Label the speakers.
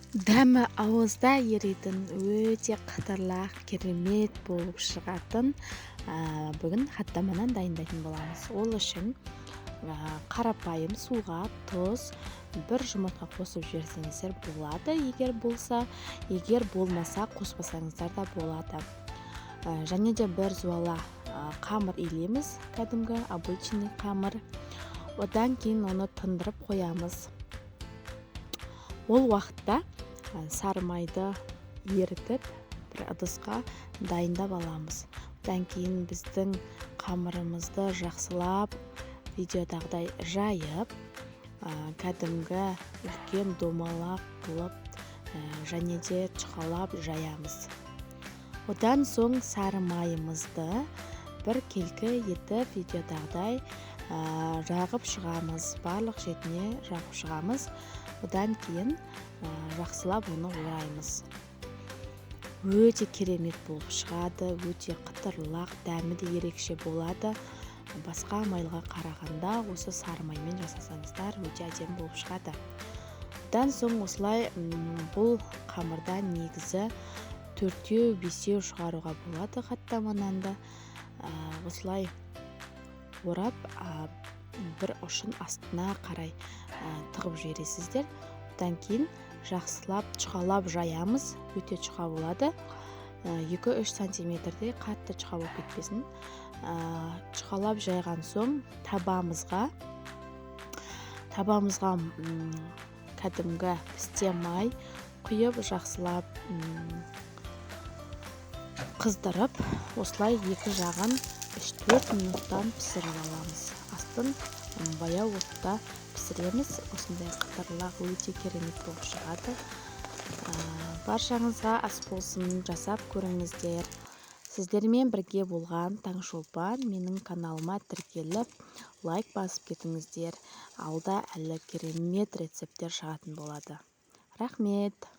Speaker 1: Дәмі ауызда еритін өте қытырлақ керемет болып шығатын бүгін хаттаманы дайындайтын боламыз. Ол үшін қарапайым суға тұз, бір жұмыртқа қосып жіберсеңіздер болады. Егер болса, егер болмаса қоспасаңыздар да болады. Және де бір зуала қамыр илеміз, кәдімгі обычный қамыр. Одан кейін оны тындырып қоямыз. Ол уақытта сары майды ерітіп бір ыдысқа дайындап аламыз. Одан кейін біздің қамырымызды жақсылап видеодағыдай жайып, кәдімгі үлкен домалақ қылып және де чұқалап жаямыз. Одан соң сары майымызды бір келкі етіп видеодағыдай жағып шығамыз. Барлық шетіне жағып шығамыз. Одан кейін жақсылап оны ораймыз. Өте керемет болып шығады, өте қытырлақ, дәмі де ерекше болады. Басқа майлға қарағанда осы сары маймен жасасаңыздар өте әдемі болып шығады. Одан соң осылай бұл қамырдан негізі 4-5 шығаруға болады хаттаманан да. Осылай орап, бір ұшын астына қарай тығып жібересіздер. Одан кейін жақсылап чұқалап жаямыз. Өте чұқа болады. 2-3 сантиметрдей қатты чұқа болып кетпесін. Чұқалап жайған соң табамызға кәдімгі пісте май құйып жақсылап қыздырып, осылай екі жағын 3-4 минуттан пісіріп аламыз. Астын баяу отта пісіреміз. Осындай қытырлақ өте керемет болып шығады. Баршаңызға ас болсын, жасап көріңіздер. Сіздермен бірге болған Таңшолпан менің каналыма тіркеліп, лайк басып кетіңіздер. Алда әлі керемет рецепттер шығатын болады. Рахмет!